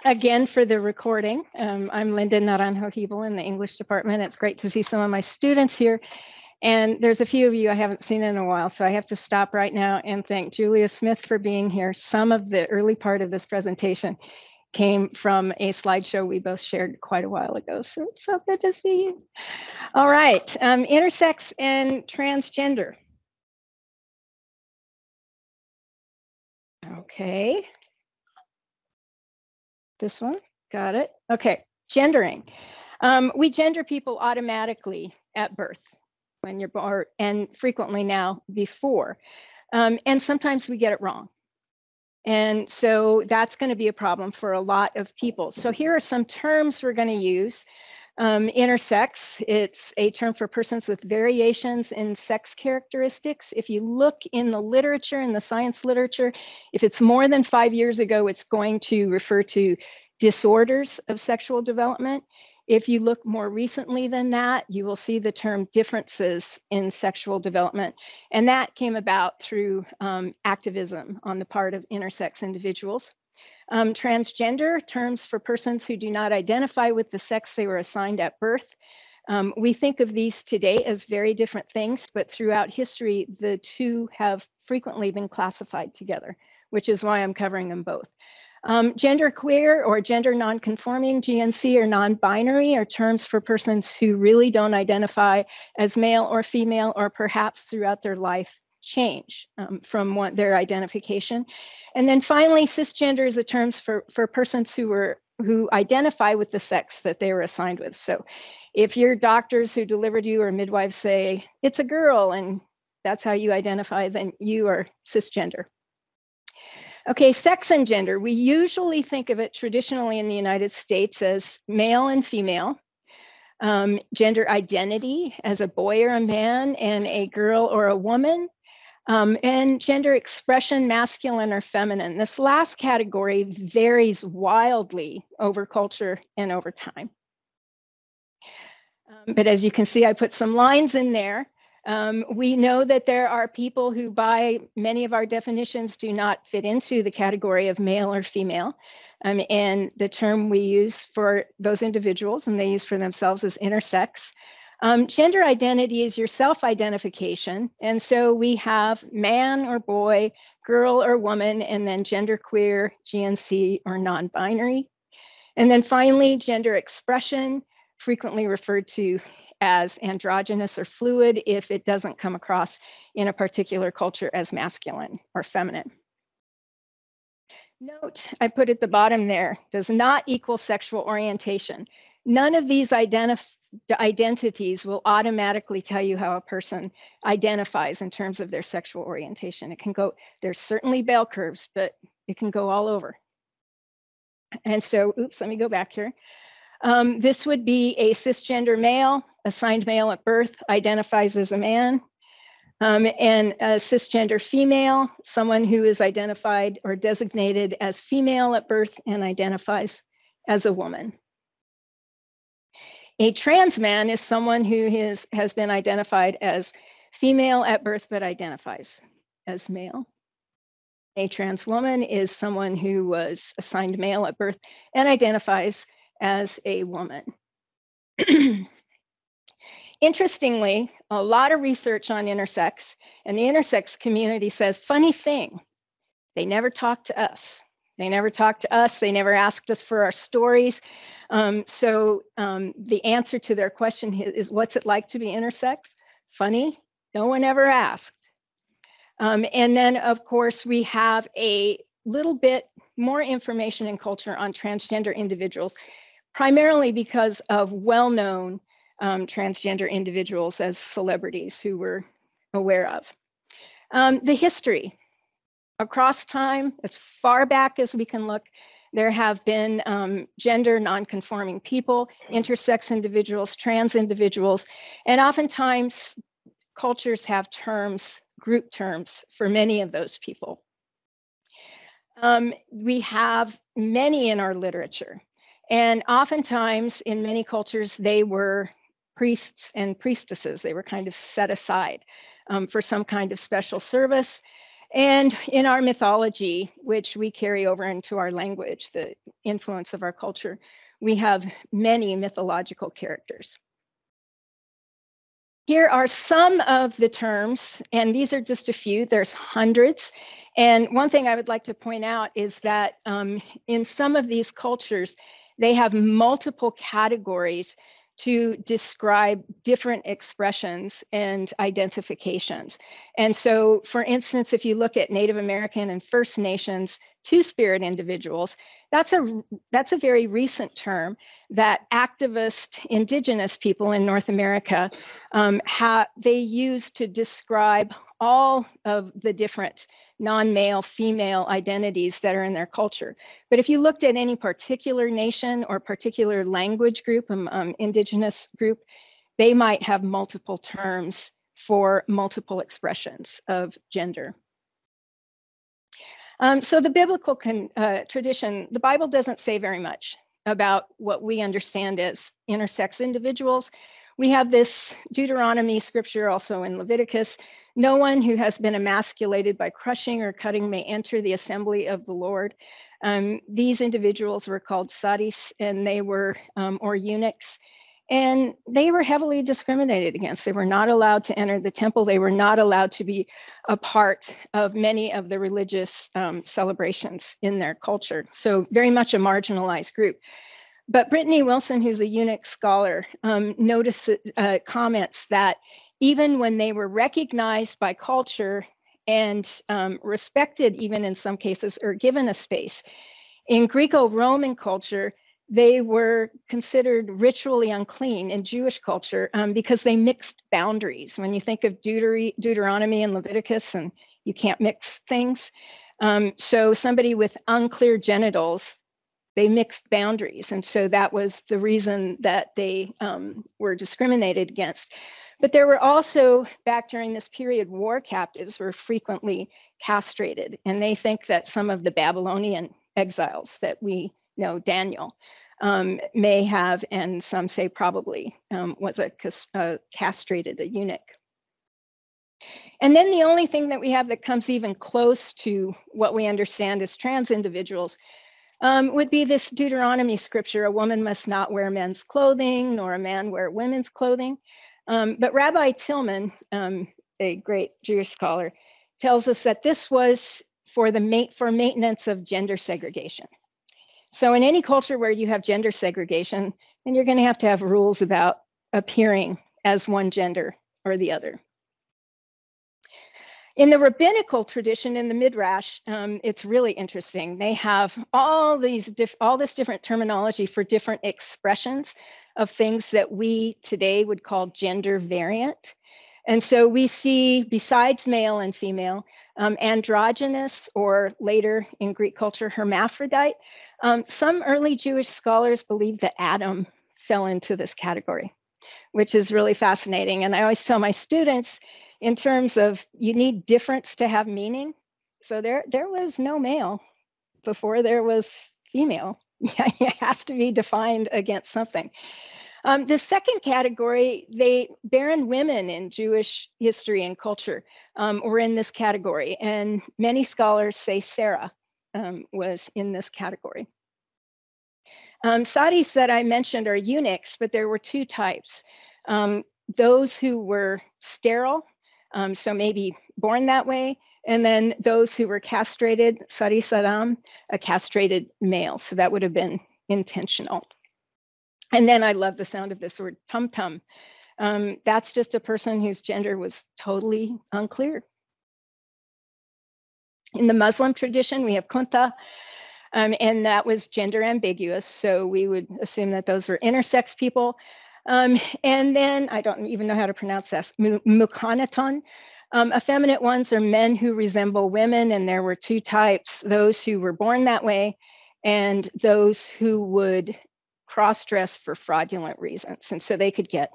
again for the recording. I'm Linda Naranjo-Huebl in the English department. It's great to see some of my students here. And there's a few of you I haven't seen in a while, so I have to stop right now and thank Julia Smith for being here. Some of the early part of this presentation came from a slideshow we both shared quite a while ago, so it's so good to see you. All right, intersex and transgender. Okay. This one, got it. Okay, gendering. We gender people automatically at birth when you're born, and frequently now before. And sometimes we get it wrong. And so that's going to be a problem for a lot of people. So here are some terms we're going to use. Intersex, it's a term for persons with variations in sex characteristics. If you look in the literature, in the science literature, if it's more than 5 years ago, it's going to refer to disorders of sexual development. If you look more recently than that, you will see the term differences in sexual development. And that came about through activism on the part of intersex individuals. Transgender, terms for persons who do not identify with the sex they were assigned at birth. We think of these today as very different things, but throughout history, the two have frequently been classified together, which is why I'm covering them both. Gender queer or gender nonconforming, GNC, or non-binary are terms for persons who really don't identify as male or female, or perhaps throughout their life change from their identification. And then finally, cisgender is a term for persons who identify with the sex that they were assigned with. So if your doctors who delivered you or midwives say it's a girl and that's how you identify, then you are cisgender. Okay, sex and gender. We usually think of it traditionally in the United States as male and female. Gender identity as a boy or a man and a girl or a woman. And gender expression, masculine or feminine. This last category varies wildly over culture and over time. But as you can see, I put some lines in there. We know that there are people who, by many of our definitions, do not fit into the category of male or female. And the term we use for those individuals, and they use for themselves, is intersex. Gender identity is your self-identification. And so we have man or boy, girl or woman, and then genderqueer, GNC, or non-binary. And then finally, gender expression, frequently referred to as androgynous or fluid if it doesn't come across in a particular culture as masculine or feminine. Note, I put at the bottom there, does not equal sexual orientation. None of these identities will automatically tell you how a person identifies in terms of their sexual orientation. It can go, there's certainly bell curves, but it can go all over. And so, oops, let me go back here. This would be a cisgender male, assigned male at birth, identifies as a man. And a cisgender female, someone who is identified or designated as female at birth and identifies as a woman. A trans man is someone who has been identified as female at birth but identifies as male. A trans woman is someone who was assigned male at birth and identifies as a woman. Interestingly, a lot of research on intersex, and the intersex community says, funny thing, they never talk to us. They never talked to us. They never asked us for our stories. So the answer to their question is, what's it like to be intersex? Funny, no one ever asked. And then, of course, we have a little bit more information and culture on transgender individuals, primarily because of well-known transgender individuals as celebrities who we're aware of. The history. Across time, as far back as we can look, there have been gender nonconforming people, intersex individuals, trans individuals, and oftentimes cultures have terms, group terms for many of those people. We have many in our literature, and oftentimes in many cultures, they were priests and priestesses. They were kind of set aside for some kind of special service. And in our mythology, which we carry over into our language, the influence of our culture, we have many mythological characters. Here are some of the terms, and these are just a few, there's hundreds. And one thing I would like to point out is that in some of these cultures, they have multiple categories to describe different expressions and identifications. And so, for instance, if you look at Native American and First Nations Two-Spirit individuals, that's a very recent term that activist indigenous people in North America they use to describe all of the different non-male, female identities that are in their culture. But if you looked at any particular nation or particular language group, indigenous group, they might have multiple terms for multiple expressions of gender. So the biblical tradition, the Bible doesn't say very much about what we understand as intersex individuals. We have this Deuteronomy scripture also in Leviticus. No one who has been emasculated by crushing or cutting may enter the assembly of the Lord. These individuals were called sadis, and they were, or eunuchs, and they were heavily discriminated against. They were not allowed to enter the temple. They were not allowed to be a part of many of the religious celebrations in their culture. So very much a marginalized group. But Brittany Wilson, who's a eunuch scholar, comments that even when they were recognized by culture and respected, even in some cases, or given a space, in Greco-Roman culture, they were considered ritually unclean in Jewish culture because they mixed boundaries. When you think of Deuteronomy and Leviticus, and you can't mix things. So somebody with unclear genitals, they mixed boundaries. And so that was the reason that they were discriminated against. But there were also, back during this period, war captives were frequently castrated. And they think that some of the Babylonian exiles that we know, Daniel, may have, and some say probably, was castrated, a eunuch. And then the only thing that we have that comes even close to what we understand as trans individuals would be this Deuteronomy scripture: a woman must not wear men's clothing, nor a man wear women's clothing. But Rabbi Tillman, a great Jewish scholar, tells us that this was for maintenance of gender segregation. So in any culture where you have gender segregation, then you're going to have rules about appearing as one gender or the other. In the rabbinical tradition, in the Midrash, it's really interesting. They have all this different terminology for different expressions of things that we today would call gender variant. And so we see, besides male and female, androgynous, or later in Greek culture, hermaphrodite. Some early Jewish scholars believe that Adam fell into this category, which is really fascinating. And I always tell my students, in terms of, you need difference to have meaning. So there was no male before there was female. It has to be defined against something. The second category, barren women in Jewish history and culture were in this category. And many scholars say Sarah was in this category. Sadis that I mentioned are eunuchs, but there were two types. Those who were sterile, so maybe born that way, and then those who were castrated, Sadi Sadam, a castrated male. So that would have been intentional. And then I love the sound of this word, tum-tum. That's just a person whose gender was totally unclear. In the Muslim tradition, we have kunta, and that was gender ambiguous. So we would assume that those were intersex people. And then, I don't even know how to pronounce this, mukhanaton. Effeminate ones are men who resemble women, and there were two types: those who were born that way and those who would cross-dress for fraudulent reasons. And so they could get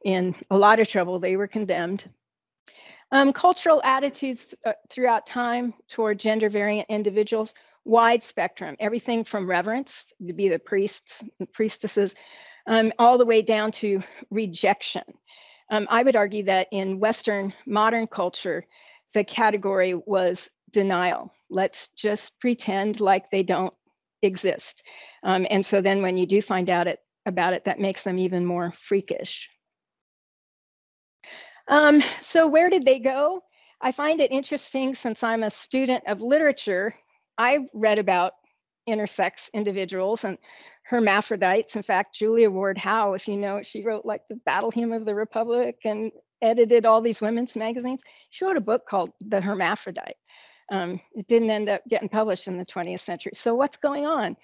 in a lot of trouble. They were condemned. Cultural attitudes throughout time toward gender variant individuals, wide spectrum, everything from reverence, to be the priests and priestesses, all the way down to rejection. I would argue that in Western modern culture, the category was denial. Let's just pretend like they don't exist. And so then when you do find out about it, that makes them even more freakish. So where did they go? I find it interesting, since I'm a student of literature. I read about intersex individuals and hermaphrodites. In fact, Julia Ward Howe, if you know it, she wrote like the Battle Hymn of the Republic and edited all these women's magazines. She wrote a book called The Hermaphrodite. It didn't end up getting published in the 20th century. So what's going on?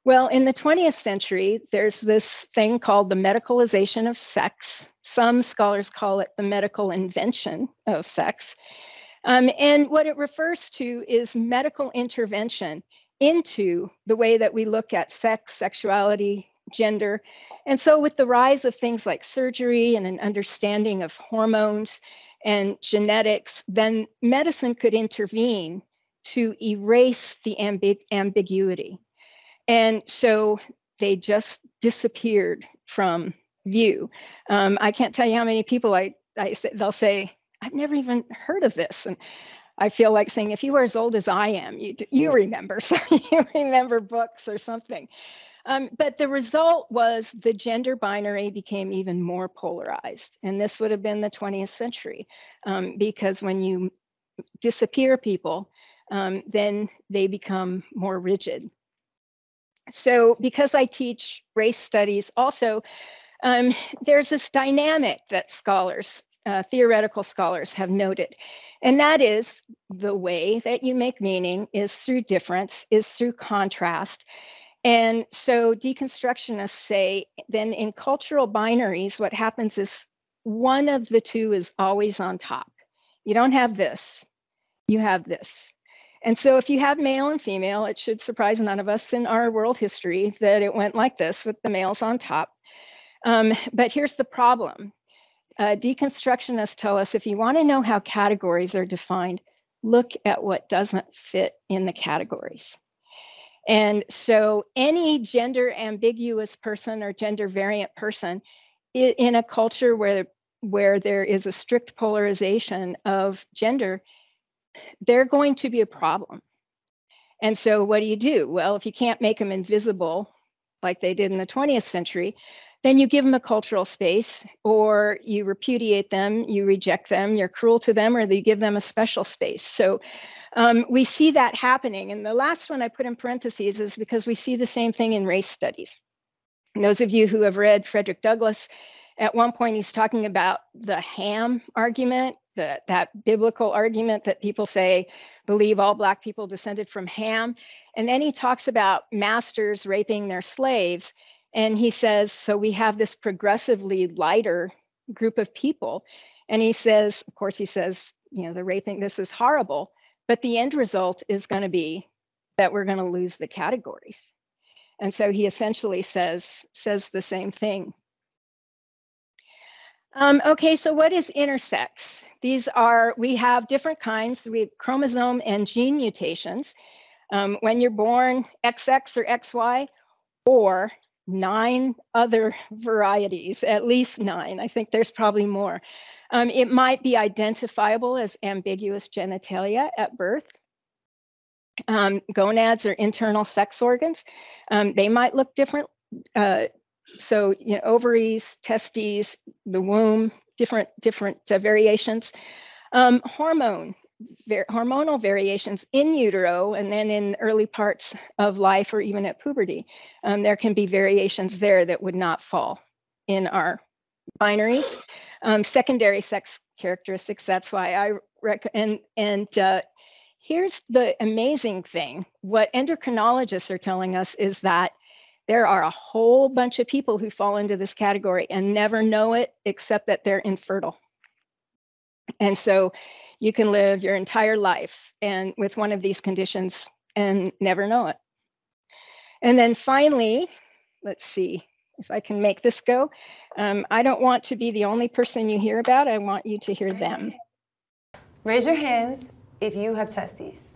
Well, in the 20th century, there's this thing called the medicalization of sex. Some scholars call it the medical invention of sex. And what it refers to is medical intervention into the way that we look at sex, sexuality, gender. And so with the rise of things like surgery and an understanding of hormones and genetics, then medicine could intervene to erase the ambiguity. And so they just disappeared from view. I can't tell you how many people they'll say, I've never even heard of this. And I feel like saying, if you were as old as I am, you remember, so you remember books or something. But the result was the gender binary became even more polarized. And this would have been the 20th century, because when you disappear people, then they become more rigid. So because I teach race studies also, there's this dynamic that scholars, theoretical scholars, have noted. And that is the way that you make meaning is through difference, is through contrast. And so deconstructionists say then in cultural binaries, what happens is one of the two is always on top. You don't have this, you have this. And so if you have male and female, it should surprise none of us in our world history that it went like this with the males on top. But here's the problem. Deconstructionists tell us if you want to know how categories are defined, look at what doesn't fit in the categories. And so any gender ambiguous person or gender variant person in a culture where there is a strict polarization of gender, they're going to be a problem. And so what do? Well, if you can't make them invisible like they did in the 20th century, then you give them a cultural space, or you repudiate them, you reject them, you're cruel to them, or you give them a special space. So we see that happening. And the last one I put in parentheses is because we see the same thing in race studies. And those of you who have read Frederick Douglass, at one point he's talking about the Ham argument, that biblical argument that people say believe all Black people descended from Ham. And then he talks about masters raping their slaves. And he says, so we have this progressively lighter group of people. And he says, of course, he says, the raping, this is horrible. But the end result is going to be that we're going to lose the categories. And so he essentially says the same thing. Okay, so what is intersex? We have different kinds. We have chromosome and gene mutations. When you're born, XX or XY, or 9 other varieties, at least 9. I think there's probably more. It might be identifiable as ambiguous genitalia at birth. Gonads are internal sex organs. They might look different. So, ovaries, testes, the womb, different variations. Hormonal variations in utero, and then in early parts of life or even at puberty. There can be variations there that would not fall in our binaries. Secondary sex characteristics, that's why I recommend. And here's the amazing thing. What endocrinologists are telling us is that there are a whole bunch of people who fall into this category and never know it, except that they're infertile. And so you can live your entire life and with one of these conditions and never know it. And then finally, let's see if I can make this go. I don't want to be the only person you hear about. I want you to hear them. Raise your hands if you have testes.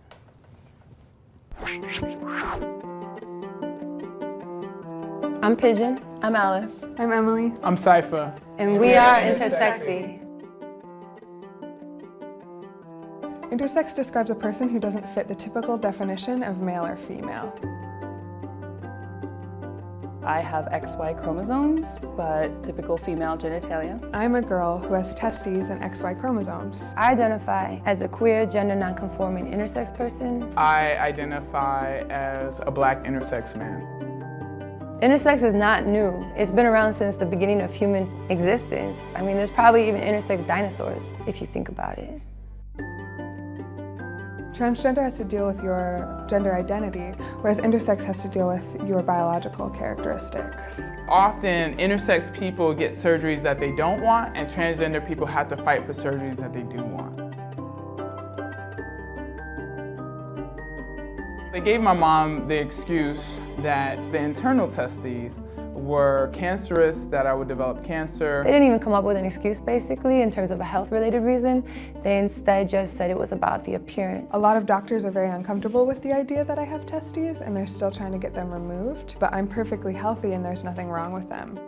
I'm Pigeon. I'm Alice. I'm Emily. I'm Cypher. And we are Intersexy. Intersex describes a person who doesn't fit the typical definition of male or female. I have XY chromosomes, but typical female genitalia. I'm a girl who has testes and XY chromosomes. I identify as a queer, gender nonconforming intersex person. I identify as a Black intersex man. Intersex is not new. It's been around since the beginning of human existence. I mean, there's probably even intersex dinosaurs, if you think about it. Transgender has to deal with your gender identity, whereas intersex has to deal with your biological characteristics. Often, intersex people get surgeries that they don't want, and transgender people have to fight for surgeries that they do want. They gave my mom the excuse that the internal testes were cancerous, that I would develop cancer. They didn't even come up with an excuse, basically, in terms of a health-related reason. They instead just said it was about the appearance. A lot of doctors are very uncomfortable with the idea that I have testes, and they're still trying to get them removed, but I'm perfectly healthy and there's nothing wrong with them.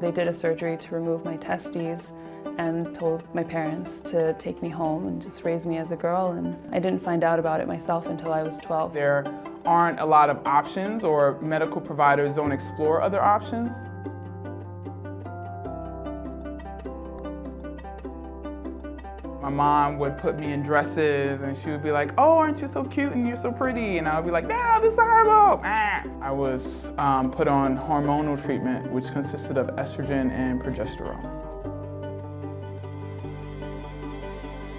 They did a surgery to remove my testes and told my parents to take me home and just raise me as a girl, and I didn't find out about it myself until I was 12. There aren't a lot of options, or medical providers don't explore other options. My mom would put me in dresses and she would be like, "Oh, aren't you so cute and you're so pretty?" And I would be like, "No, this is horrible." I was put on hormonal treatment, which consisted of estrogen and progesterone.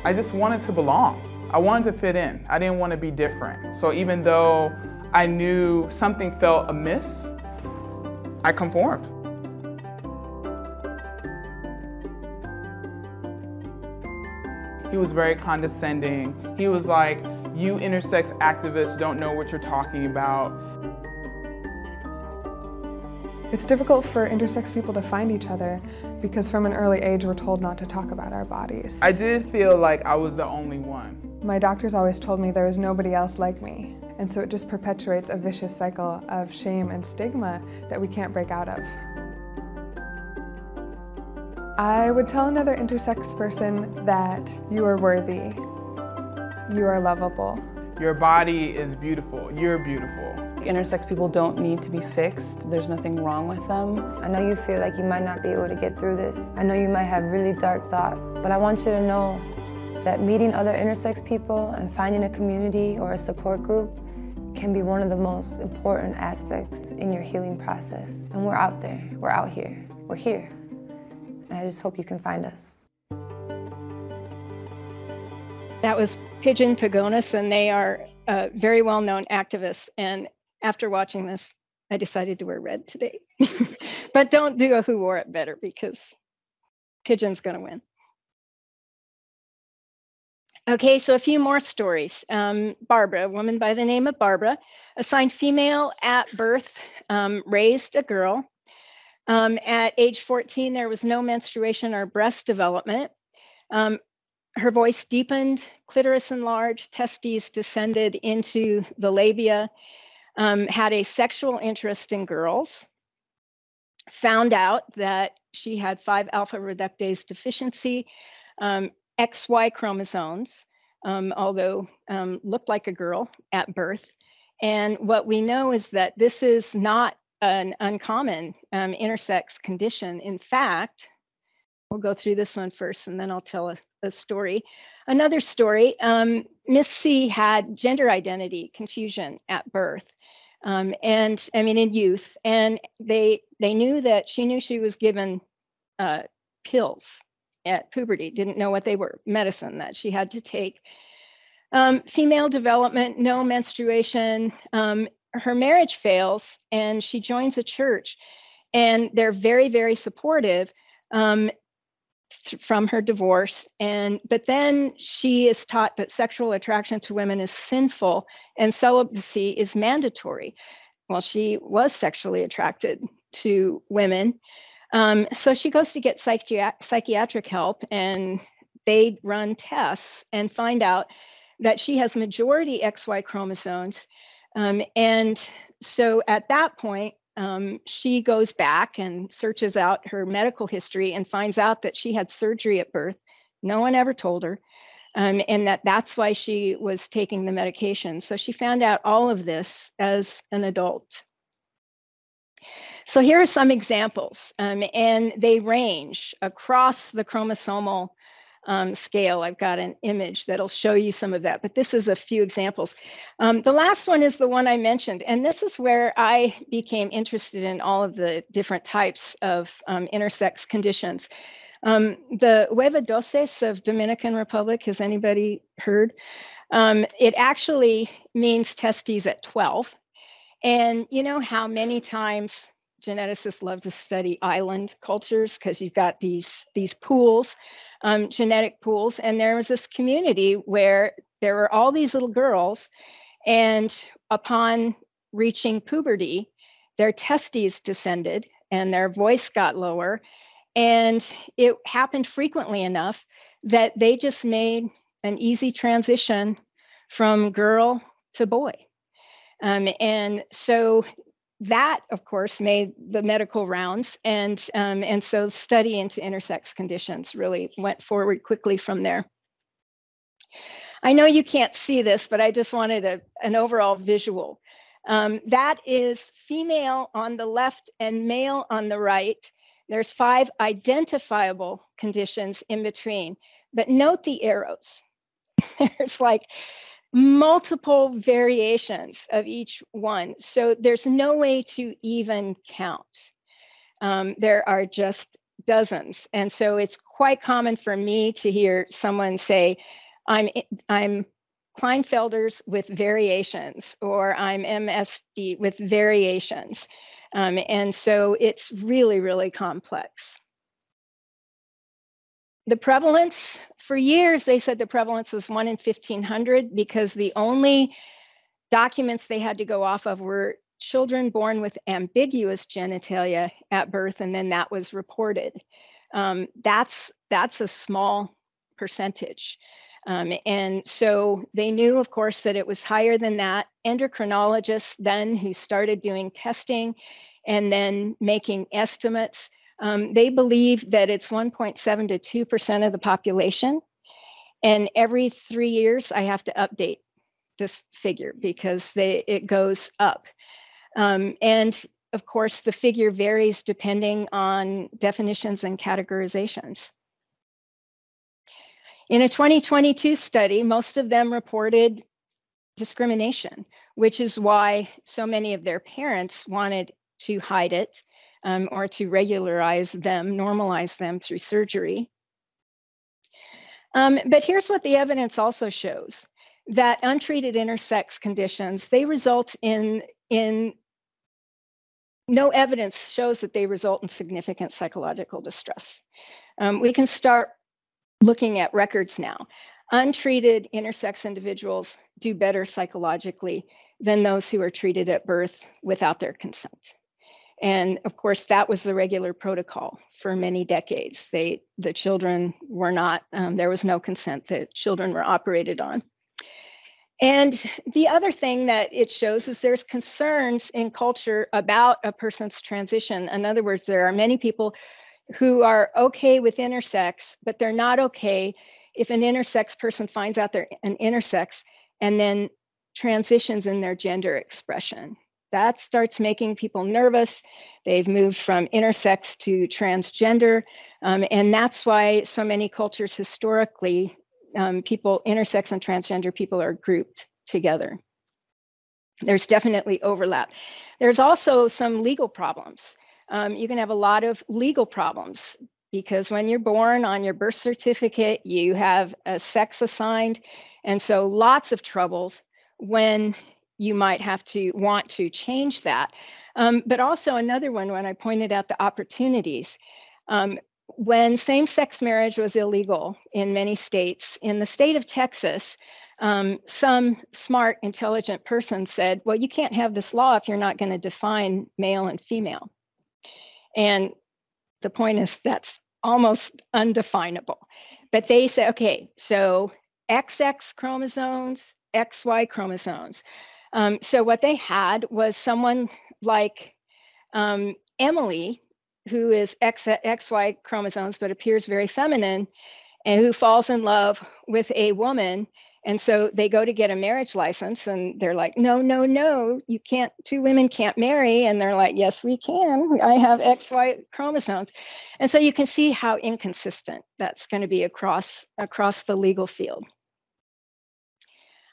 I just wanted to belong. I wanted to fit in. I didn't want to be different. So even though I knew something felt amiss, I conformed. He was very condescending. He was like, "You intersex activists don't know what you're talking about." It's difficult for intersex people to find each other because from an early age we're told not to talk about our bodies. I did feel like I was the only one. My doctors always told me there was nobody else like me, and so it just perpetuates a vicious cycle of shame and stigma that we can't break out of. I would tell another intersex person that you are worthy, you are lovable. Your body is beautiful, you're beautiful. Intersex people don't need to be fixed. There's nothing wrong with them. I know you feel like you might not be able to get through this. I know you might have really dark thoughts, but I want you to know that meeting other intersex people and finding a community or a support group can be one of the most important aspects in your healing process. And we're out there, we're out here, we're here. And I just hope you can find us. That was Pigeon Pagonis, and they are very well-known activists. And after watching this, I decided to wear red today. But don't do a who wore it better, because Pigeon's going to win. Okay, so a few more stories. Barbara, a woman by the name of Barbara, assigned female at birth, raised a girl. At age 14, there was no menstruation or breast development. Her voice deepened, clitoris enlarged, testes descended into the labia, had a sexual interest in girls, found out that she had 5-alpha reductase deficiency, XY chromosomes, although looked like a girl at birth. And what we know is that this is not an uncommon intersex condition. In fact, we'll go through this one first and then I'll tell a story. Another story, Miss C had gender identity confusion at birth. And I mean, in youth, and they knew that she was given pills at puberty, didn't know what they were, medicine that she had to take. Female development, no menstruation. Her marriage fails and she joins a church, and they're very, very supportive from her divorce. But then she is taught that sexual attraction to women is sinful and celibacy is mandatory. Well, she was sexually attracted to women. So she goes to get psychiatric help, and they run tests and find out that she has majority XY chromosomes. And so at that point, she goes back and searches out her medical history and finds out that she had surgery at birth No one ever told her. And that's why she was taking the medication. So she found out all of this as an adult. So here are some examples, and they range across the chromosomal scale. I've got an image that'll show you some of that, but this is a few examples. The last one is the one I mentioned, and this is where I became interested in all of the different types of intersex conditions. The hueva doces of Dominican Republic, has anybody heard? It actually means testes at 12. And you know how many times geneticists love to study island cultures because you've got these pools, genetic pools. And there was this community where there were all these little girls, and upon reaching puberty, their testes descended and their voice got lower. And it happened frequently enough that they just made an easy transition from girl to boy. And so that, of course, made the medical rounds. And so study into intersex conditions really went forward quickly from there. I know you can't see this, but I just wanted an overall visual. That is female on the left and male on the right. There's 5 identifiable conditions in between, but note the arrows. There's like multiple variations of each one. So there's no way to even count. There are just dozens. And so it's quite common for me to hear someone say, I'm Klinefelters with variations, or I'm MSD with variations. And so it's really, really complex. The prevalence, for years, they said the prevalence was 1 in 1,500 because the only documents they had to go off of were children born with ambiguous genitalia at birth, and then that was reported. That's a small percentage. And so they knew, of course, that it was higher than that. Endocrinologists then, who started doing testing and then making estimates, they believe that it's 1.7 to 2% of the population. And every 3 years, I have to update this figure because it goes up. And of course, the figure varies depending on definitions and categorizations. In a 2022 study, most of them reported discrimination, which is why so many of their parents wanted to hide it. Or to regularize them, normalize them through surgery. But here's what the evidence also shows, that untreated intersex conditions, they result in no evidence shows that they result in significant psychological distress. We can start looking at records now. Untreated intersex individuals do better psychologically than those who are treated at birth without their consent. And of course, that was the regular protocol for many decades. The children were not, there was no consent, that children were operated on. And the other thing that it shows is there's concerns in culture about a person's transition. In other words, there are many people who are okay with intersex, but they're not okay if an intersex person finds out they're an intersex and then transitions in their gender expression. That starts making people nervous. They've moved from intersex to transgender. And that's why so many cultures historically, intersex and transgender people are grouped together. There's definitely overlap. There's also some legal problems. You can have a lot of legal problems because when you're born, on your birth certificate, you have a sex assigned. And so lots of troubles when you might have to want to change that. But also another one, when I pointed out the opportunities, when same-sex marriage was illegal in many states, in the state of Texas, some smart, intelligent person said, well, you can't have this law if you're not going to define male and female. And the point is that's almost undefinable. But they say, okay, so XX chromosomes, XY chromosomes. So what they had was someone like Emily, who is XY chromosomes, but appears very feminine. and who falls in love with a woman. And so they go to get a marriage license and they're like, no, no, no, you can't, two women can't marry. And they're like, yes, we can. I have XY chromosomes. And so you can see how inconsistent that's going to be across the legal field.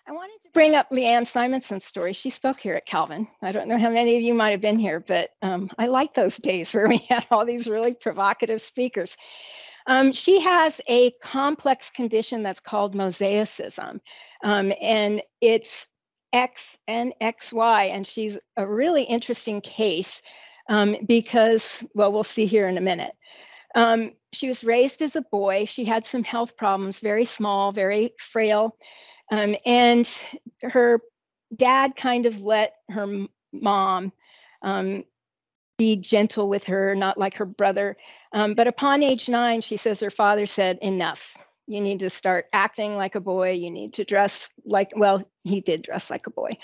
I wanted to bring up Leanne Simonson's story. She spoke here at Calvin. I don't know how many of you might have been here, but I like those days where we had all these really provocative speakers. She has a complex condition that's called mosaicism, and it's X and XY, and she's a really interesting case because, well, we'll see here in a minute. She was raised as a boy. She had some health problems, very small, very frail, and her dad kind of let her mom be gentle with her, not like her brother. But upon age 9, she says her father said, enough. You need to start acting like a boy. You need to dress like, well, he did dress like a boy.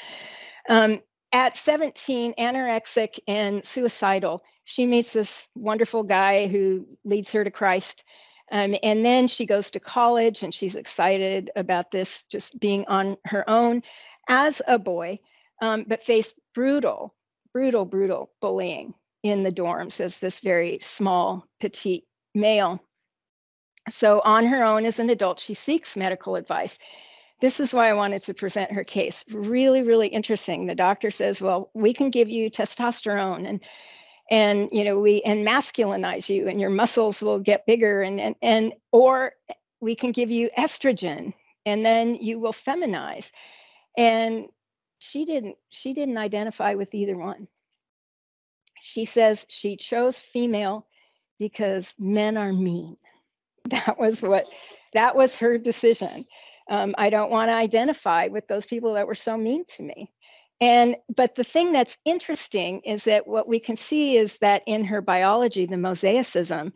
At 17, anorexic and suicidal, she meets this wonderful guy who leads her to Christ. And then she goes to college and she's excited about this, just being on her own as a boy, but faced brutal bullying in the dorms as this very small, petite male. So on her own as an adult, she seeks medical advice. This is why I wanted to present her case. Really, really interesting. The doctor says, well, we can give you testosterone and you know, and masculinize you and your muscles will get bigger and or we can give you estrogen and then you will feminize. And she didn't identify with either one. She says she chose female because men are mean. That was her decision. I don't want to identify with those people that were so mean to me. But the thing that's interesting is that what we can see is that in her biology, the mosaicism,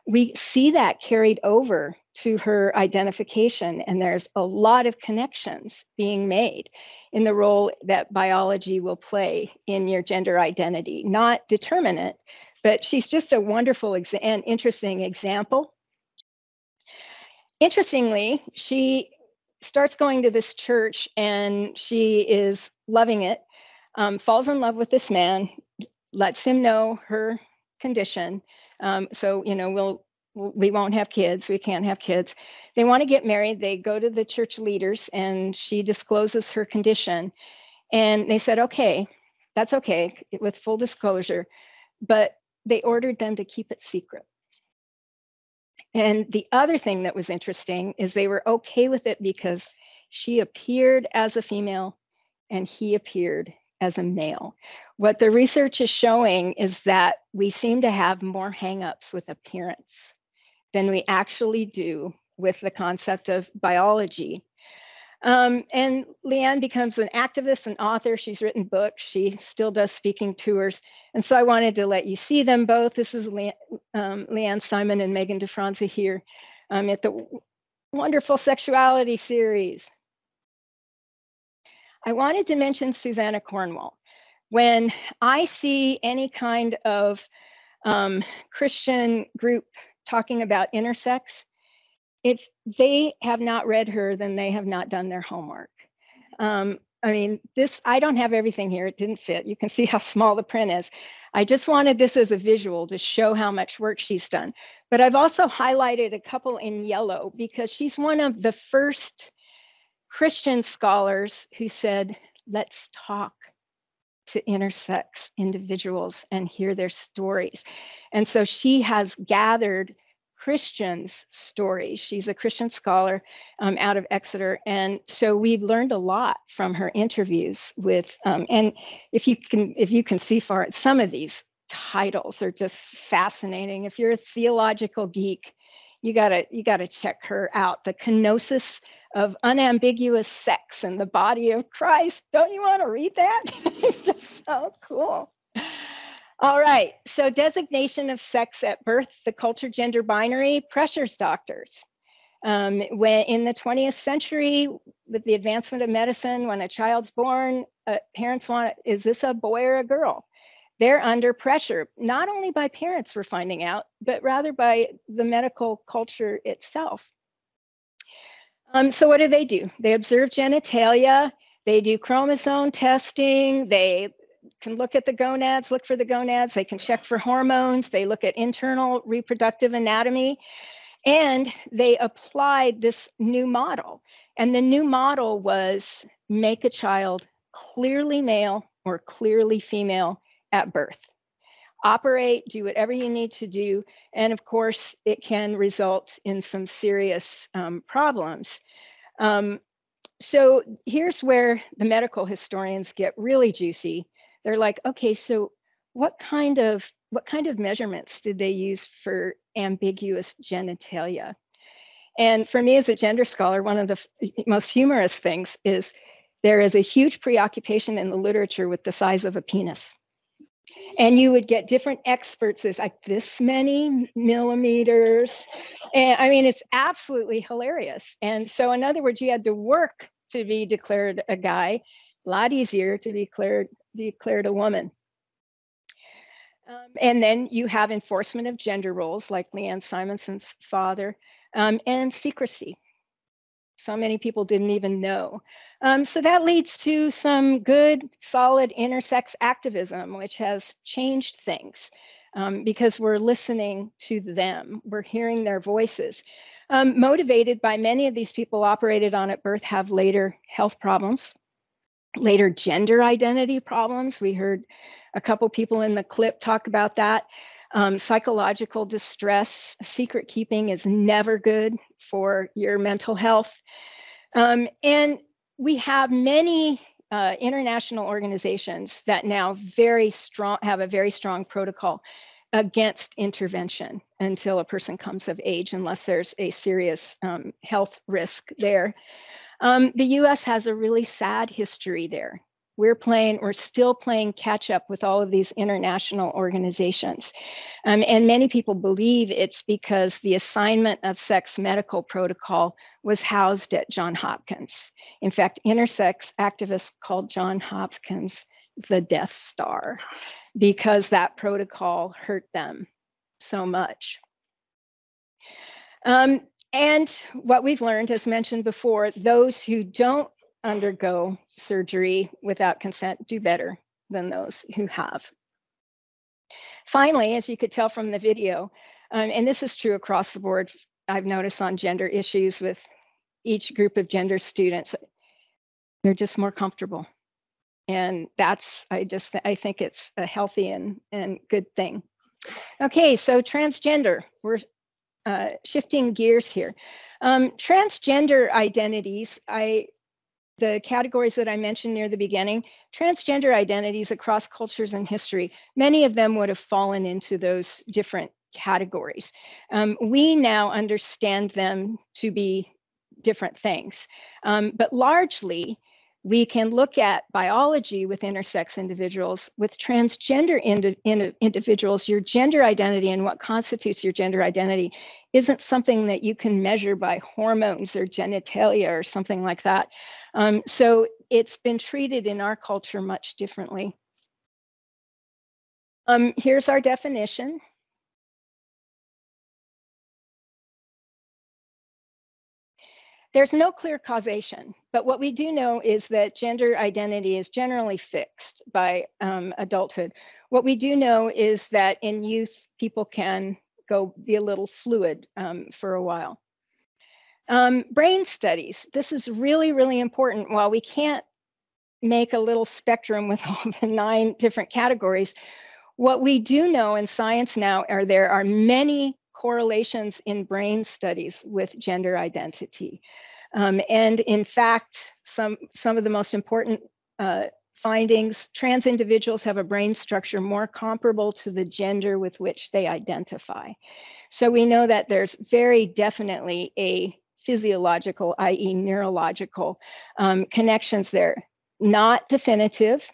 we see that carried over to her identification. And there's a lot of connections being made in the role that biology will play in your gender identity, not determinant, but she's just a wonderful and interesting example. Interestingly, she starts going to this church and she is loving it, falls in love with this man, lets him know her condition. So, you know, we won't have kids. We can't have kids. They want to get married. They go to the church leaders and she discloses her condition. And they said, okay, that's okay with full disclosure, but they ordered them to keep it secret. And the other thing that was interesting is they were okay with it because she appeared as a female and he appeared as a male. What the research is showing is that we seem to have more hangups with appearance than we actually do with the concept of biology. And Leanne becomes an activist and author. She's written books. She still does speaking tours. And so I wanted to let you see them both. This is Leanne Simon and Megan DeFranza here at the wonderful sexuality series. I wanted to mention Susanna Cornwall. When I see any kind of Christian group talking about intersex, if they have not read her, then they have not done their homework. I mean, I don't have everything here. It didn't fit. You can see how small the print is. I just wanted this as a visual to show how much work she's done. But I've also highlighted a couple in yellow because she's one of the first Christian scholars who said, let's talk to intersex individuals and hear their stories. And so she has gathered Christians' stories. She's a Christian scholar out of Exeter. And so we've learned a lot from her interviews with, and if you can see far, some of these titles are just fascinating. If you're a theological geek, you gotta check her out. The kenosis of unambiguous sex in the body of Christ. Don't you want to read that? It's just so cool. All right, so designation of sex at birth, the culture gender binary pressures doctors. When in the 20th century, with the advancement of medicine, when a child's born, parents want, is this a boy or a girl? They're under pressure, not only by parents we're finding out, but rather by the medical culture itself. So what do? They observe genitalia, they do chromosome testing, they can look at the gonads, look for the gonads, they can check for hormones, they look at internal reproductive anatomy, and they applied this new model. And the new model was make a child clearly male or clearly female at birth. Operate, do whatever you need to do. And of course, it can result in some serious problems. So here's where the medical historians get really juicy. They're like, okay, so what kind of measurements did they use for ambiguous genitalia? And for me as a gender scholar, one of the most humorous things is there is a huge preoccupation in the literature with the size of a penis. And you would get different experts as like this many millimeters. And I mean, it's absolutely hilarious. And so in other words, you had to work to be declared a guy, a lot easier to be declared a woman. And then you have enforcement of gender roles like Leanne Simonson's father, and secrecy. So many people didn't even know. So that leads to some good, solid intersex activism, which has changed things because we're listening to them. We're hearing their voices. Motivated by many of these people operated on at birth have later health problems, later gender identity problems. We heard a couple people in the clip talk about that. Psychological distress, secret keeping is never good for your mental health. And we have many international organizations that now have a very strong protocol against intervention until a person comes of age, unless there's a serious health risk there. The US has a really sad history there. We're still playing catch up with all of these international organizations. And many people believe it's because the assignment of sex medical protocol was housed at Johns Hopkins. In fact, intersex activists called Johns Hopkins the Death Star because that protocol hurt them so much. And what we've learned, as mentioned before, those who don't undergo surgery without consent do better than those who have. Finally, as you could tell from the video, and this is true across the board, I've noticed on gender issues with each group of gender students, they're just more comfortable. And that's, I think it's a healthy and good thing. Okay, so transgender, we're shifting gears here. Transgender identities, the categories that I mentioned near the beginning, transgender identities across cultures and history, many of them would have fallen into those different categories. We now understand them to be different things, but largely we can look at biology with intersex individuals. With transgender individuals, your gender identity and what constitutes your gender identity isn't something that you can measure by hormones or genitalia or something like that. So it's been treated in our culture much differently. Here's our definition. There's no clear causation, but what we do know is that gender identity is generally fixed by adulthood. What we do know is that in youth, people can be a little fluid for a while. Brain studies. This is really, really important. While we can't make a little spectrum with all the 9 different categories, what we do know in science now are there are many correlations in brain studies with gender identity. And in fact, some of the most important findings, trans individuals have a brain structure more comparable to the gender with which they identify. So we know that there's very definitely a physiological, i.e. neurological connections there. Not definitive,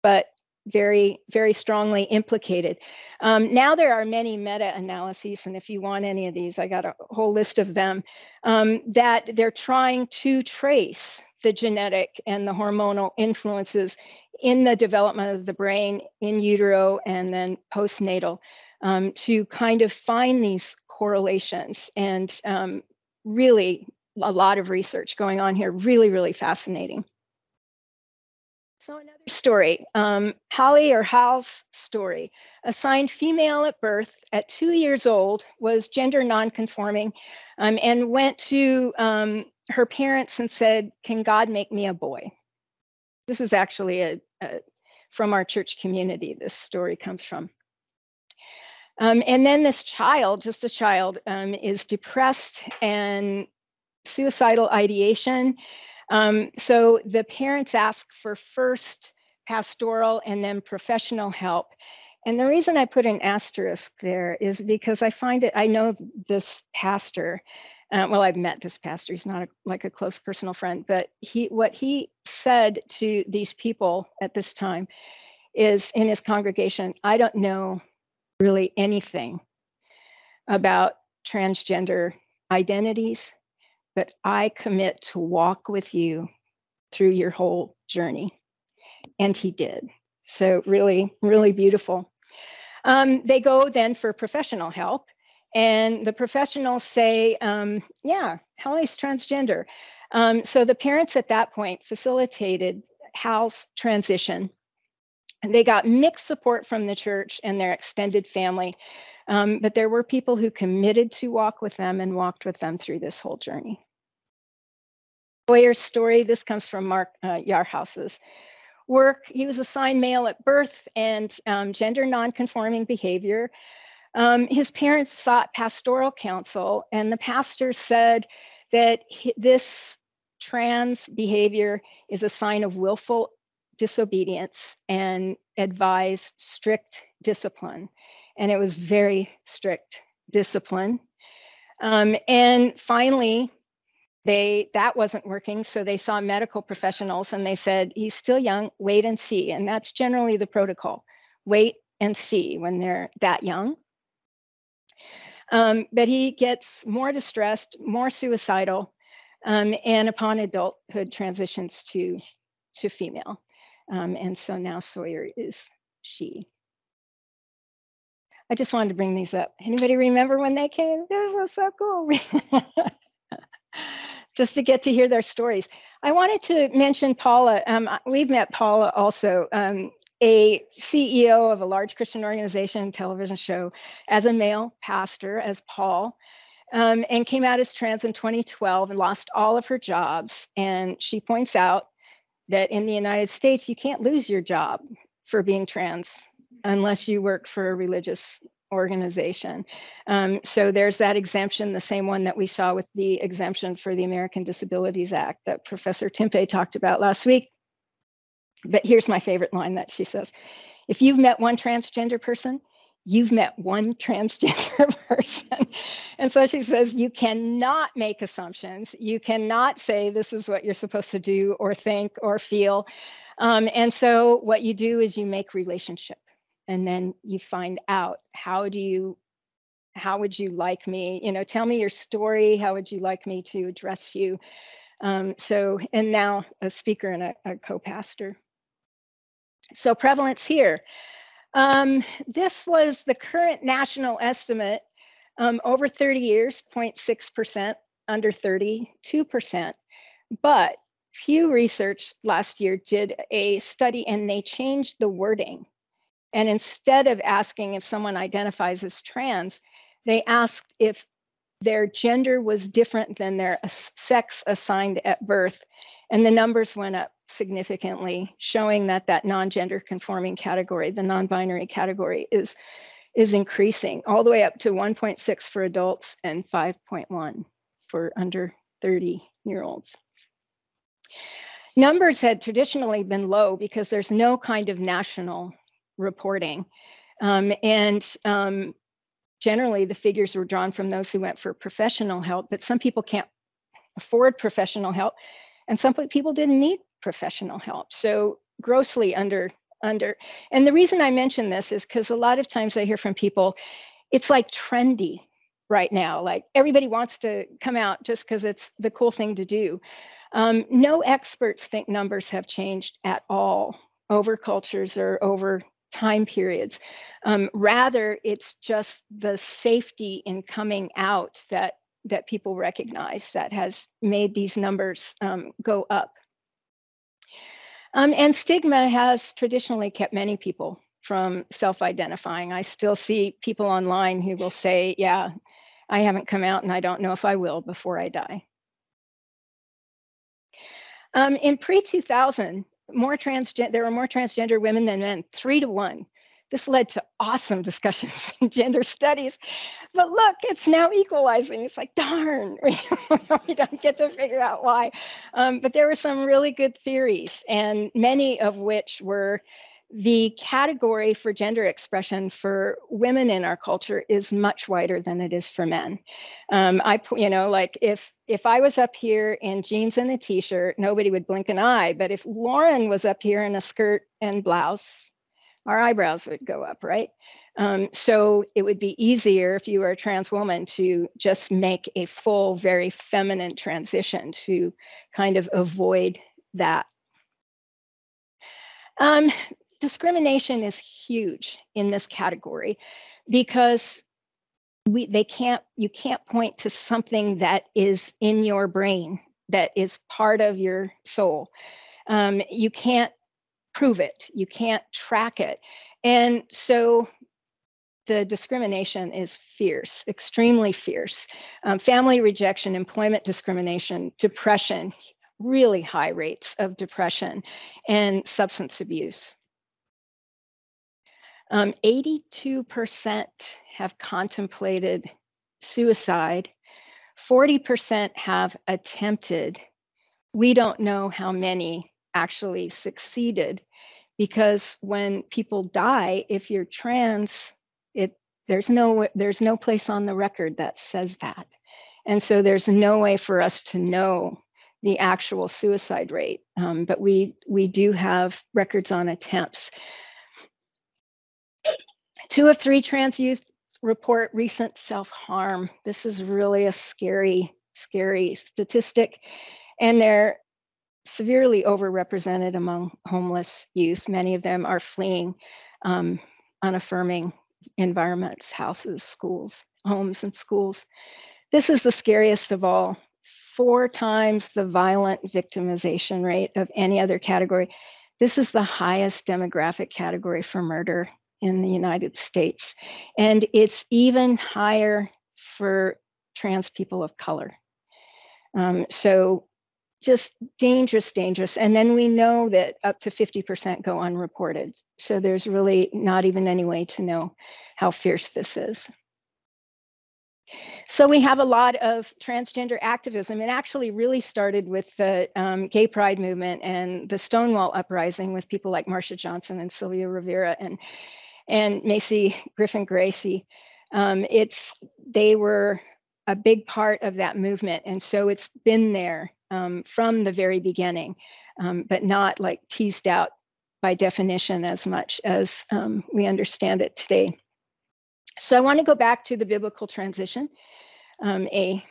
but very, very strongly implicated. Now there are many meta-analyses, and if you want any of these, I got a whole list of them, that they're trying to trace the genetic and the hormonal influences in the development of the brain in utero and then postnatal to kind of find these correlations and really a lot of research going on here. Really, really fascinating. So another story, Holly or Hal's story. Assigned female at birth at 2 years old, was gender nonconforming, and went to her parents and said, "Can God make me a boy?" This is actually from our church community, this story comes from. And then this child, just a child, is depressed and suicidal ideation. So the parents ask for first pastoral and then professional help. And the reason I put an asterisk there is because I know this pastor. Well, I've met this pastor. He's not like a close personal friend, but what he said to these people at this time is, in his congregation, "I don't know really anything about transgender identities, but I commit to walk with you through your whole journey." And he did. So really, really beautiful. They go then for professional help, and the professionals say, yeah, Hallie's transgender. So the parents at that point facilitated Hal's transition. And they got mixed support from the church and their extended family, but there were people who committed to walk with them and walked with them through this whole journey. Sawyer's story, this comes from Mark Yarhouse's work. He was assigned male at birth and gender nonconforming behavior. His parents sought pastoral counsel, and the pastor said that this trans behavior is a sign of willful disobedience and advised strict discipline. And it was very strict discipline. And finally, that wasn't working, so they saw medical professionals and they said, "He's still young, wait and see." And that's generally the protocol, wait and see when they're that young. But he gets more distressed, more suicidal, and upon adulthood transitions to female. And so now Sawyer is she. I just wanted to bring these up. Anybody remember when they came? This was so cool. Just to get to hear their stories. I wanted to mention Paula. We've met Paula also, a CEO of a large Christian organization television show, as a male pastor, as Paul, and came out as trans in 2012 and lost all of her jobs. And she points out that in the United States, you can't lose your job for being trans unless you work for a religious organization. So there's that exemption, the same one that we saw with the exemption for the American Disabilities Act that Professor Timpe talked about last week. But here's my favorite line that she says: "If you've met one transgender person, you've met one transgender person." And so she says, you cannot make assumptions. You cannot say this is what you're supposed to do or think or feel. And so what you do is you make relationship, and then you find out, how would you like me? Tell me your story. How would you like me to address you? And now a speaker and a co-pastor. So prevalence here. This was the current national estimate, over 30 years, 0.6%, under 30, 2%. But Pew Research last year did a study and they changed the wording. And instead of asking if someone identifies as trans, they asked if their gender was different than their sex assigned at birth. And the numbers went up significantly, showing that non-gender conforming category, the non-binary category, is increasing all the way up to 1.6 for adults and 5.1 for under 30-year-olds. Numbers had traditionally been low because there's no kind of national reporting. Generally, the figures were drawn from those who went for professional help, but some people can't afford professional help, and some people didn't need professional help. So grossly under. And the reason I mention this is because a lot of times I hear from people, it's like trendy right now. Like everybody wants to come out just because it's the cool thing to do. No experts think numbers have changed at all over cultures or over time periods. Rather, it's just the safety in coming out that that people recognize that has made these numbers go up. And stigma has traditionally kept many people from self-identifying. I still see people online who will say, yeah, I haven't come out and I don't know if I will before I die. In pre-2000, there were more transgender women than men, 3-to-1. This led to awesome discussions in gender studies. But look, it's now equalizing. It's like, darn, we don't get to figure out why. But there were some really good theories, and many of which were the category for gender expression for women in our culture is much wider than it is for men. Like if I was up here in jeans and a t-shirt, nobody would blink an eye. But if Lauren was up here in a skirt and blouse, our eyebrows would go up, right? So it would be easier if you were a trans woman to just make a full, very feminine transition to kind of avoid that. Discrimination is huge in this category because you can't point to something that is in your brain, that is part of your soul. You can't prove it, you can't track it. And so the discrimination is fierce, extremely fierce. Family rejection, employment discrimination, depression, really high rates of depression, and substance abuse. 82% have contemplated suicide. 40% have attempted. We don't know how many actually succeeded, because when people die, if you're trans, there's no place on the record that says that. And so there's no way for us to know the actual suicide rate. But we do have records on attempts. 2 of 3 trans youth report recent self-harm. This is really a scary, scary statistic. And they're severely overrepresented among homeless youth. Many of them are fleeing unaffirming environments, houses, schools, homes and schools. This is the scariest of all. 4 times the violent victimization rate of any other category. This is the highest demographic category for murder in the United States. And it's even higher for trans people of color. So just dangerous, dangerous. And then we know that up to 50% go unreported. So there's really not even any way to know how fierce this is. So we have a lot of transgender activism. It actually really started with the gay pride movement and the Stonewall uprising with people like Marsha Johnson and Sylvia Rivera and Macy Griffin Gracie. They were a big part of that movement. And so it's been there from the very beginning, but not like teased out by definition as much as we understand it today. So I want to go back to the biblical transition. A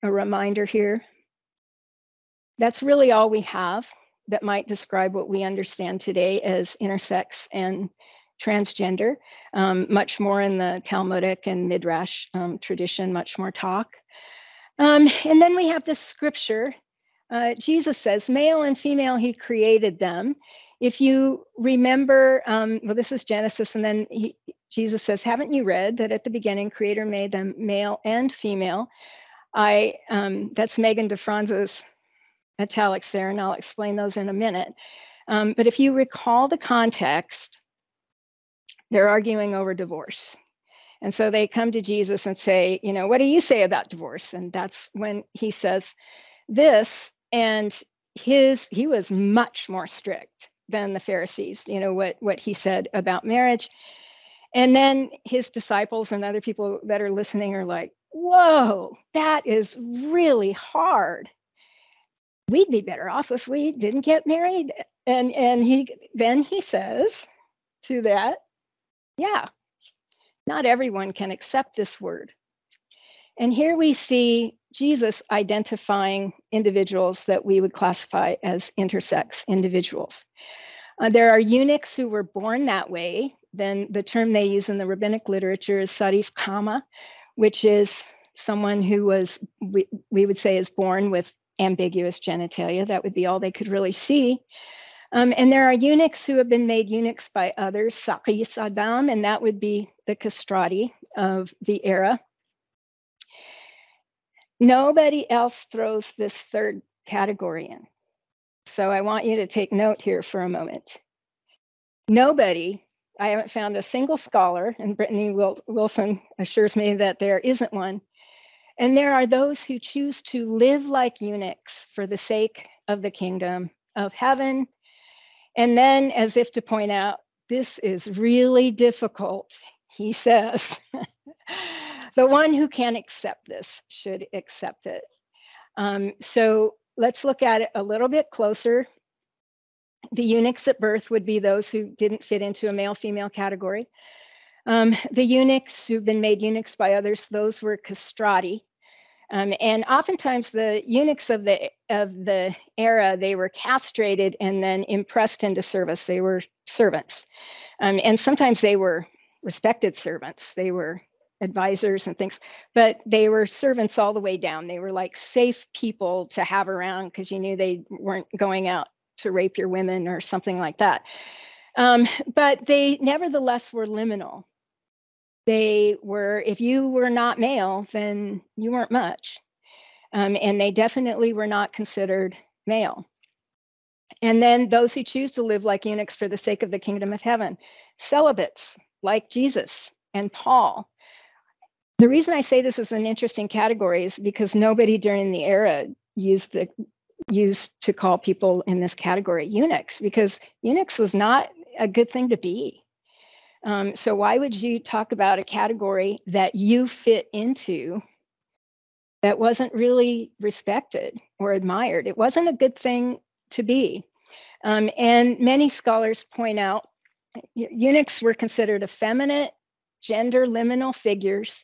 reminder here. That's really all we have that might describe what we understand today as intersex and transgender. Much more in the Talmudic and Midrash tradition, much more talk. And then we have this scripture. Jesus says, male and female, he created them. If you remember, well, this is Genesis, and then Jesus says, haven't you read that at the beginning, Creator made them male and female? That's Megan DeFranza's italics there, and I'll explain those in a minute. But if you recall the context, they're arguing over divorce. And so they come to Jesus and say, what do you say about divorce? And that's when he says this, and he was much more strict than the Pharisees, what he said about marriage. And then his disciples and other people that are listening are like, whoa, that is really hard. We'd be better off if we didn't get married. And then he says to that, yeah, not everyone can accept this word. And here we see Jesus identifying individuals that we would classify as intersex individuals. There are eunuchs who were born that way. Then the term they use in the rabbinic literature is saris kama, which is someone who was, we would say, is born with ambiguous genitalia. That would be all they could really see. And there are eunuchs who have been made eunuchs by others, Sakis Adam, and that would be the castrati of the era. Nobody else throws this third category in. So I want you to take note here for a moment. Nobody, I haven't found a single scholar, and Brittany Wilson assures me that there isn't one. And there are those who choose to live like eunuchs for the sake of the kingdom of heaven. And then, as if to point out, this is really difficult, he says. The one who can accept this should accept it. So let's look at it a little bit closer. The eunuchs at birth would be those who didn't fit into a male-female category. The eunuchs who've been made eunuchs by others, those were castrati. And oftentimes the eunuchs of the era, they were castrated and then impressed into service. They were servants. And sometimes they were respected servants. They were advisors and things, but they were servants all the way down. They were like safe people to have around because you knew they weren't going out to rape your women or something like that. But they nevertheless were liminal. They were, if you were not male, then you weren't much. And they definitely were not considered male. And then those who choose to live like eunuchs for the sake of the kingdom of heaven, celibates like Jesus and Paul. The reason I say this is an interesting category is because nobody during the era used to call people in this category eunuchs, because eunuchs was not a good thing to be. So why would you talk about a category that you fit into that wasn't really respected or admired? It wasn't a good thing to be. And many scholars point out eunuchs were considered effeminate, gender liminal figures,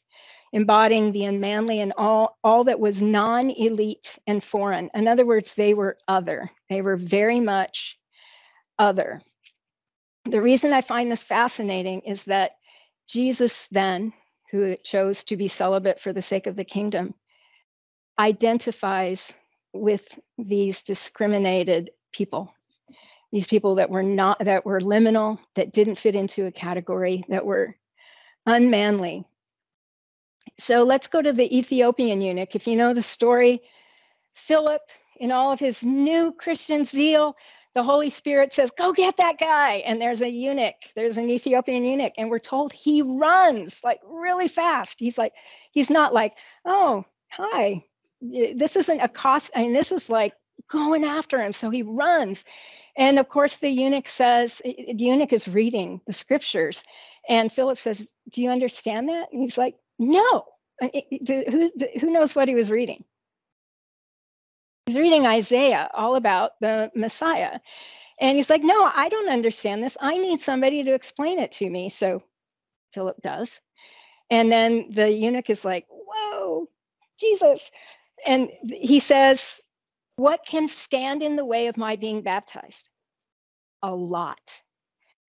embodying the unmanly and all that was non-elite and foreign. In other words, they were other. They were very much other. The reason I find this fascinating is that Jesus then, who chose to be celibate for the sake of the kingdom, identifies with these discriminated people. These people that were liminal, that didn't fit into a category, that were unmanly. So let's go to the Ethiopian eunuch. If you know the story, Philip, in all of his new Christian zeal, the Holy Spirit says, go get that guy. And there's a eunuch, there's an Ethiopian eunuch. And we're told he runs like really fast. He's not like, oh, hi, this isn't a cost. I mean, this is like going after him. So he runs. And of course, the eunuch is reading the scriptures. And Philip says, do you understand that? And he's like, no. Who knows what he was reading? He's reading Isaiah, all about the Messiah. And he's like, no, I don't understand this. I need somebody to explain it to me. So Philip does. And then the eunuch is like, whoa, Jesus. And he says, what can stand in the way of my being baptized? A lot.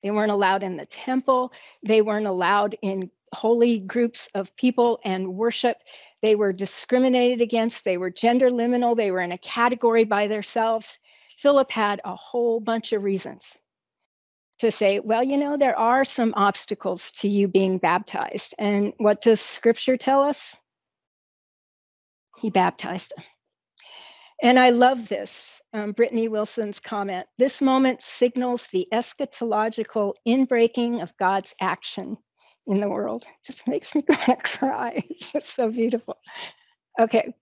They weren't allowed in the temple. They weren't allowed in holy groups of people and worship. They were discriminated against. They were gender liminal. They were in a category by themselves. Philip had a whole bunch of reasons to say, well, you know, there are some obstacles to you being baptized. And what does scripture tell us? He baptized him. And I love this. Brittany Wilson's comment, this moment signals the eschatological inbreaking of God's action in the world. Just makes me want to cry. It's just so beautiful. Okay.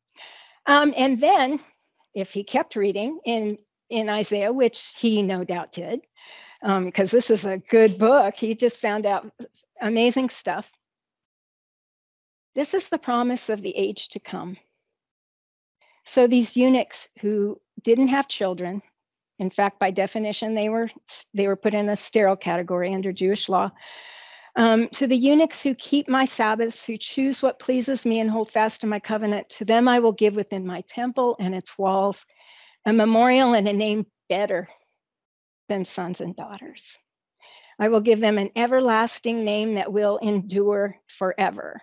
And then if he kept reading in Isaiah, which he no doubt did, because this is a good book, he just found out amazing stuff. This is the promise of the age to come. So these eunuchs who didn't have children, in fact, by definition, they were put in a sterile category under Jewish law. To the eunuchs who keep my Sabbaths, who choose what pleases me and hold fast to my covenant, to them I will give within my temple and its walls a memorial and a name better than sons and daughters. I will give them an everlasting name that will endure forever.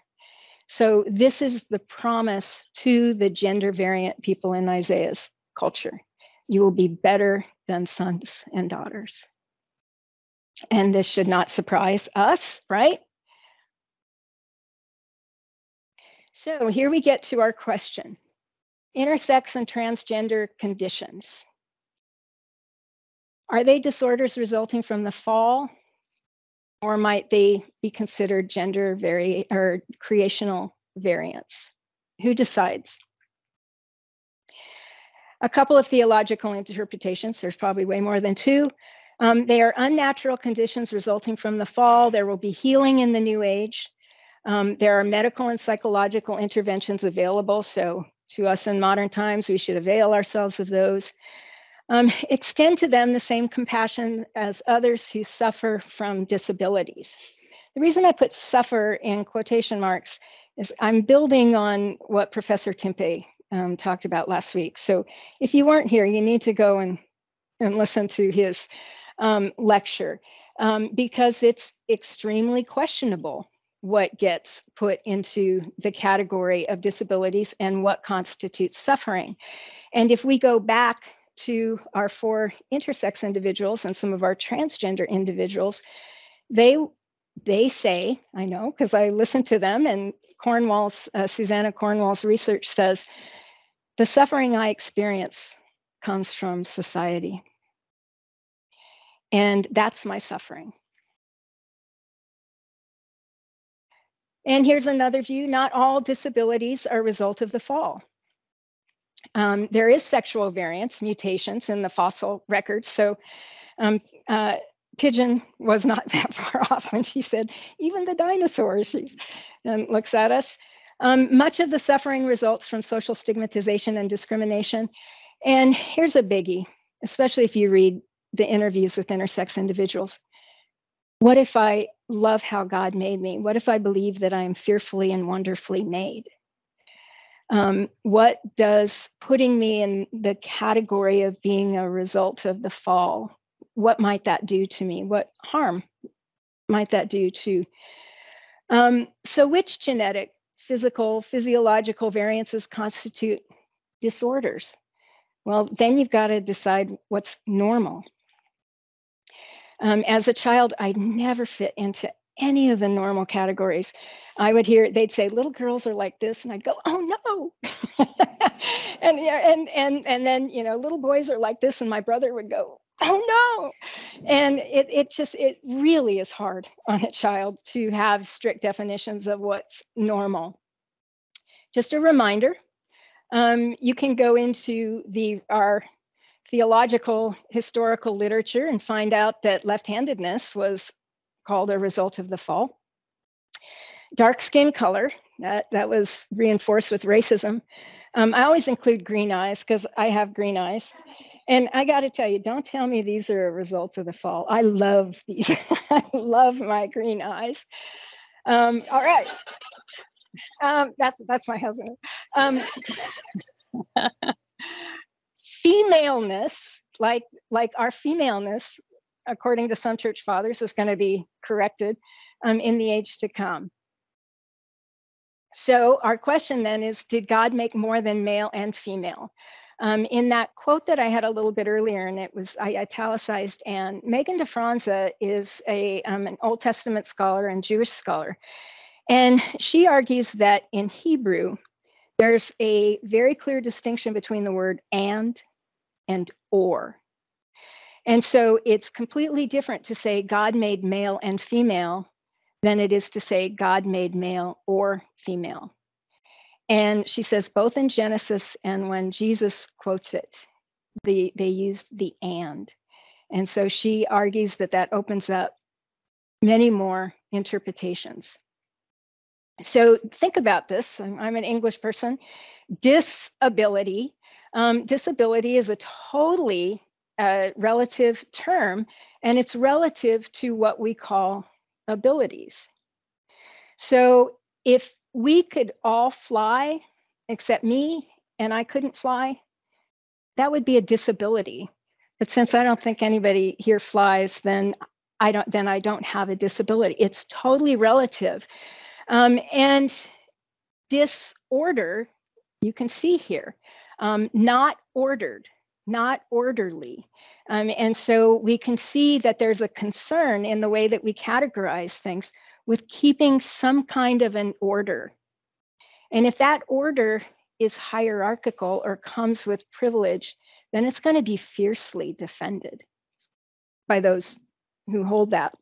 So this is the promise to the gender variant people in Isaiah's culture. You will be better than sons and daughters. And this should not surprise us, right? So here we get to our question. Intersex and transgender conditions. Are they disorders resulting from the fall, or might they be considered gender or creational variants? Who decides? A couple of theological interpretations. There's probably way more than two. They are unnatural conditions resulting from the fall. There will be healing in the new age. There are medical and psychological interventions available. So to us in modern times, we should avail ourselves of those. Extend to them the same compassion as others who suffer from disabilities. The reason I put suffer in quotation marks is I'm building on what Professor Timpe talked about last week. So if you weren't here, you need to go and listen to his lecture because it's extremely questionable what gets put into the category of disabilities and what constitutes suffering. And if we go back to our 4 intersex individuals and some of our transgender individuals, they say, I know because I listened to them, and Susanna Cornwall's research says, the suffering I experience comes from society. And that's my suffering. And here's another view. Not all disabilities are a result of the fall. There is sexual variance, mutations in the fossil records. So Pigeon was not that far off when she said, even the dinosaurs, she looks at us. Much of the suffering results from social stigmatization and discrimination. And here's a biggie, especially if you read the interviews with intersex individuals. What if I love how God made me? What if I believe that I am fearfully and wonderfully made? What does putting me in the category of being a result of the fall, what might that do to me? What harm might that do to? So which genetic, physiological variances constitute disorders? Well, then you've got to decide what's normal. As a child, I never fit into any of the normal categories. I would hear, they'd say, little girls are like this, and I'd go, oh no. and then, little boys are like this, and my brother would go, oh no. And it really is hard on a child to have strict definitions of what's normal. Just a reminder, you can go into our theological historical literature and find out that left-handedness was called a result of the fall. Dark skin color, that was reinforced with racism. I always include green eyes because I have green eyes. And I got to tell you, don't tell me these are a result of the fall. I love these. I love my green eyes. All right. That's my husband. Femaleness, like our femaleness, according to some church fathers, was going to be corrected in the age to come. So our question then is, did God make more than male and female? In that quote that I had a little bit earlier, and I italicized, and Megan DeFranza is an Old Testament scholar and Jewish scholar. And she argues that in Hebrew, there's a very clear distinction between the word and or. And so it's completely different to say God made male and female than it is to say God made male or female. And she says both in Genesis and when Jesus quotes it, they used the and. And so she argues that opens up many more interpretations. So think about this. I'm an English person. Disability. Disability is a totally relative term, and it's relative to what we call abilities. So if we could all fly except me and I couldn't fly, that would be a disability. But since I don't think anybody here flies, then I don't have a disability. It's totally relative. And disorder, you can see here, not ordered, not orderly. And so we can see that there's a concern in the way that we categorize things with keeping some kind of an order. And if that order is hierarchical or comes with privilege, then it's going to be fiercely defended by those who hold that.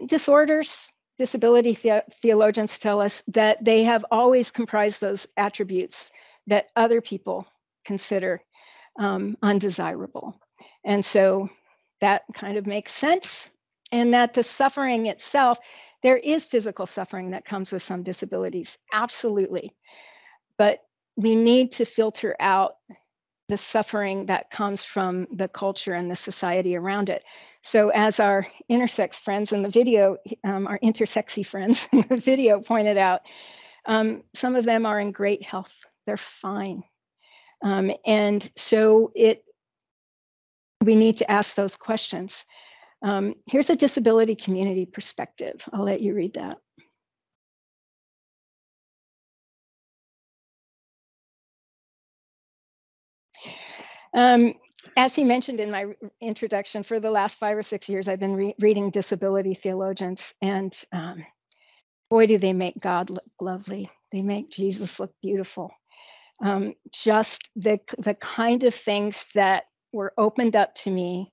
Disorders, disability theologians tell us that they have always comprised those attributes that other people consider undesirable. And so that kind of makes sense. And that the suffering itself, there is physical suffering that comes with some disabilities, absolutely. But we need to filter out the suffering that comes from the culture and the society around it. So as our intersex friends in the video, our intersexy friends in the video pointed out, some of them are in great health. They're fine. And so we need to ask those questions. Here's a disability community perspective. I'll let you read that. As he mentioned in my introduction, for the last 5 or 6 years, I've been reading disability theologians, and boy, do they make God look lovely. They make Jesus look beautiful. Just the kind of things that were opened up to me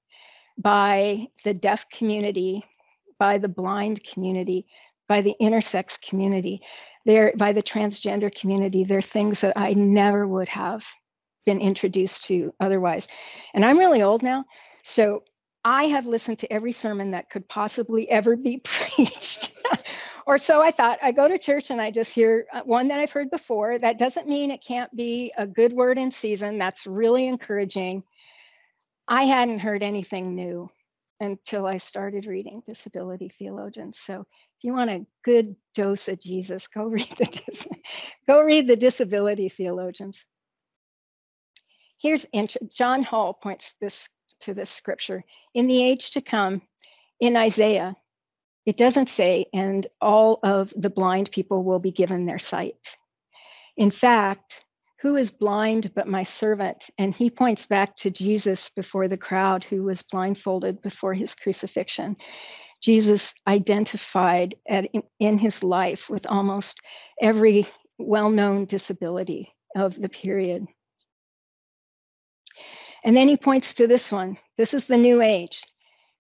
by the deaf community, by the blind community, by the intersex community, by the transgender community. They're things that I never would have been introduced to otherwise. And I'm really old now, so I have listened to every sermon that could possibly ever be preached. Or so I thought. I go to church and I just hear one that I've heard before. That doesn't mean it can't be a good word in season. That's really encouraging. I hadn't heard anything new until I started reading disability theologians. So if you want a good dose of Jesus, go read the disability theologians. Here's John Hall points to this scripture. In the age to come, in Isaiah, it doesn't say, and all of the blind people will be given their sight. In fact, who is blind but my servant? And he points back to Jesus before the crowd, who was blindfolded before his crucifixion. Jesus identified in his life with almost every well-known disability of the period. And then he points to this one. This is the new age.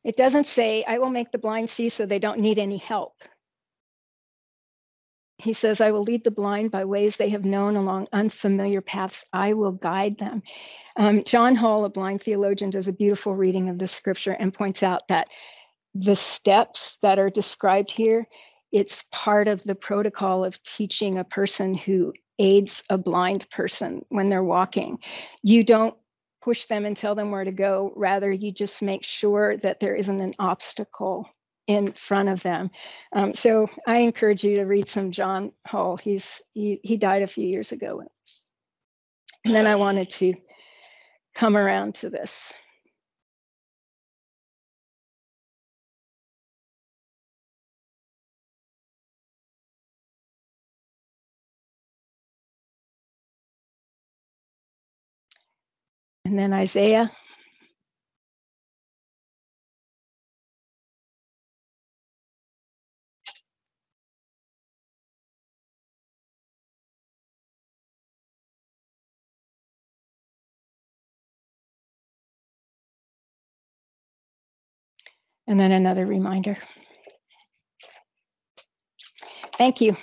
It doesn't say, I will make the blind see so they don't need any help. He says, I will lead the blind by ways they have known along unfamiliar paths. I will guide them. John Hall, a blind theologian, does a beautiful reading of this scripture and points out that the steps that are described here, it's part of the protocol of teaching a person who aids a blind person when they're walking. You don't push them and tell them where to go. Rather, you just make sure that there isn't an obstacle in front of them. So I encourage you to read some John Hall. He died a few years ago. And then I wanted to come around to this. And then Isaiah. And then another reminder. Thank you.